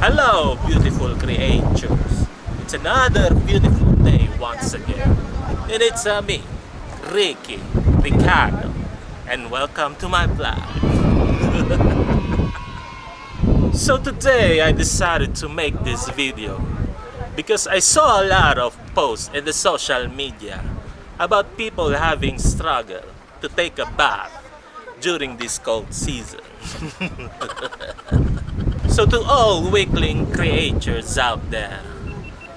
Hello, beautiful creatures. It's another beautiful day once again. And it's me, Ricky, Ricardo, and welcome to my vlog. So today I decided to make this video because I saw a lot of posts in the social media about people having struggle to take a bath during this cold season. So to all weakling creatures out there,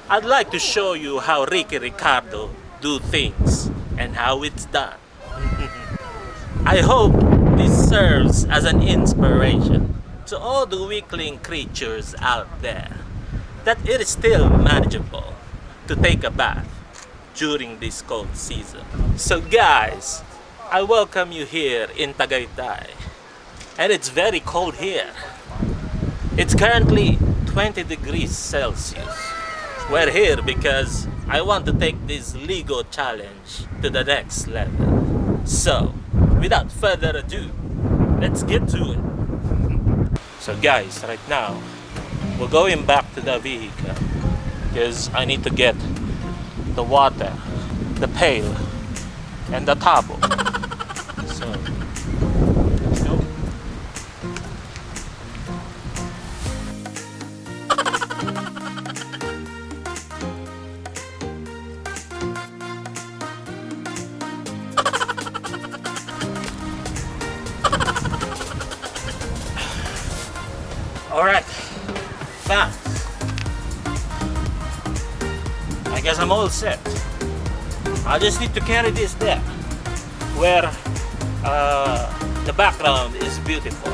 I'd like to show you how Ricky Ricardo do things and how it's done. I hope this serves as an inspiration to all the weakling creatures out there that it is still manageable to take a bath during this cold season. So guys, I welcome you here in Tagaytay, and it's very cold here. It's currently 20 degrees Celsius. We're here because I want to take this LIGO challenge to the next level. So, without further ado, let's get to it. So guys, right now, we're going back to the vehicle because I need to get the water, the pail, and the tabo. So, let's go. Alright, thanks. I guess I'm all set. I just need to carry this there, where the background is beautiful.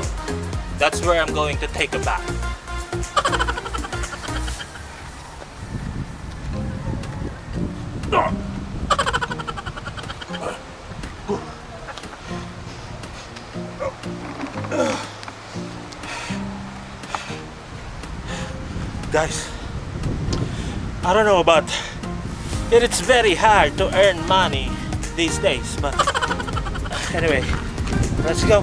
That's where I'm going to take a bath. Guys, I don't know about it, it's very hard to earn money these days, but anyway, let's go.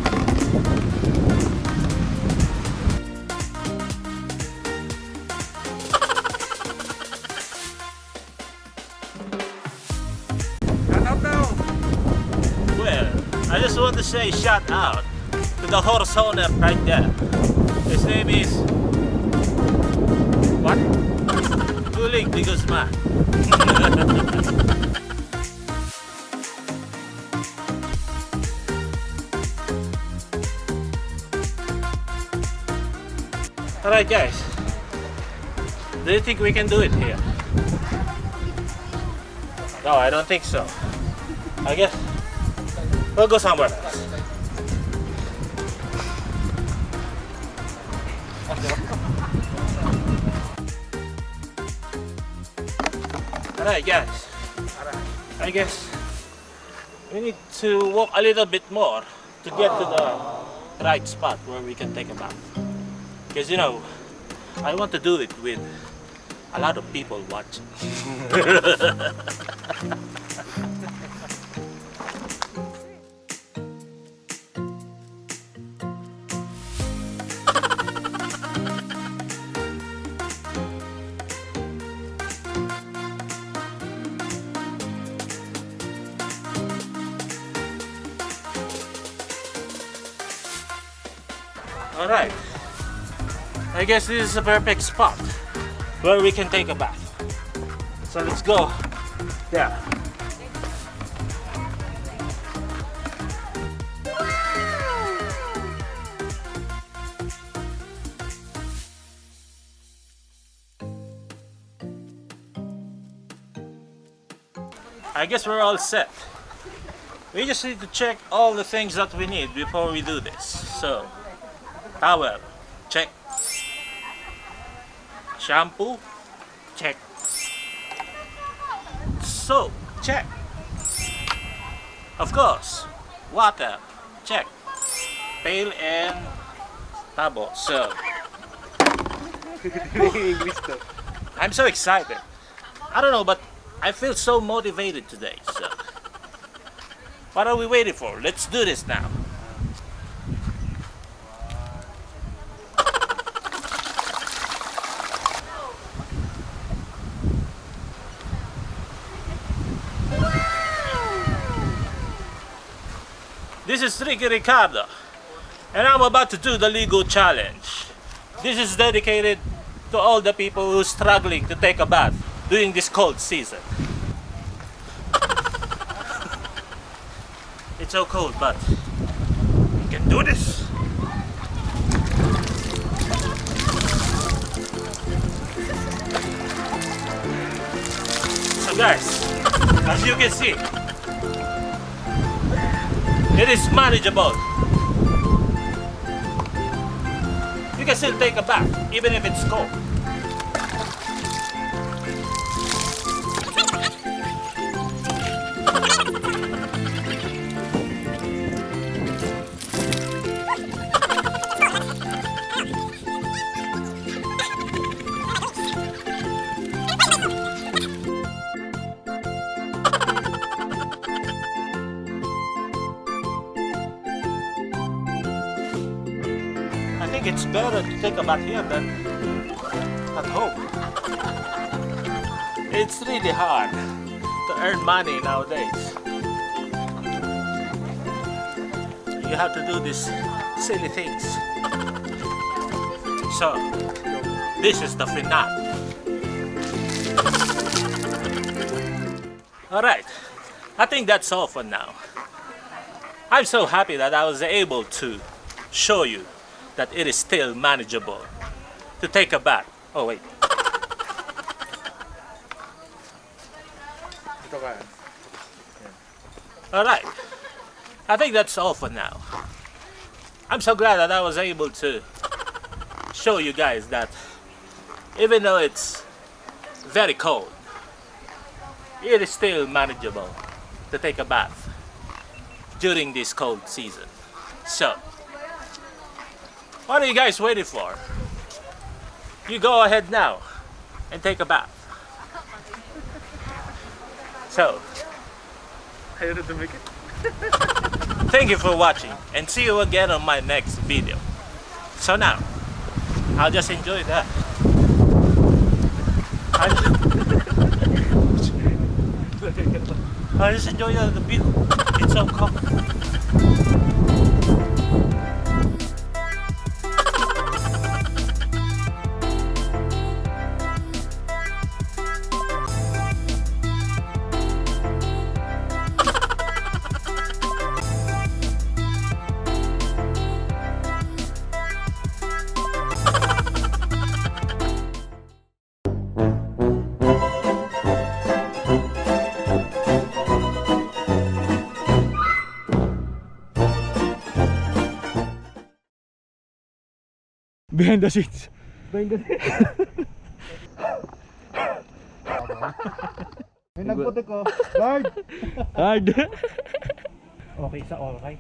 Shout out now. Well, I just want to say shout out to the horse owner right there. His name is what? Tulig de Guzman. Alright guys, do you think we can do it here? No, I don't think so. I guess we'll go somewhere else. Alright guys, I guess we need to walk a little bit more to get to the right spot where we can take a bath. Because you know, I want to do it with a lot of people watching. Alright, I guess this is a perfect spot where we can take a bath. So let's go Yeah. I guess we're all set. We just need to check all the things that we need before we do this. So, towel, check. Shampoo, check. Soap, check. Of course, water, check. Pail and tabo. So, I'm so excited. I don't know, but I feel so motivated today. So, what are we waiting for? Let's do this now. This is Ricky Ricardo, and I'm about to do the LIGO challenge. This is dedicated to all the people who are struggling to take a bath during this cold season. It's so cold, but we can do this. So guys, as you can see, it is manageable. You can still take a bath, even if it's cold. I think it's better to take a bath here than at home. It's really hard to earn money nowadays. You have to do these silly things. So, this is the finale. Alright, I think that's all for now. I'm so happy that I was able to show you that it is still manageable to take a bath. Oh wait. Alright, I think that's all for now. I'm so glad that I was able to show you guys that even though it's very cold, it is still manageable to take a bath during this cold season. So, what are you guys waiting for? You go ahead now and take a bath. So, thank you for watching and see you again on my next video. So now, I'll just enjoy that. I'll just enjoy the view. It's so cold. Behind the scenes. Behind the scenes. May nagputi ko. Guard! Hard. Okay sa all right.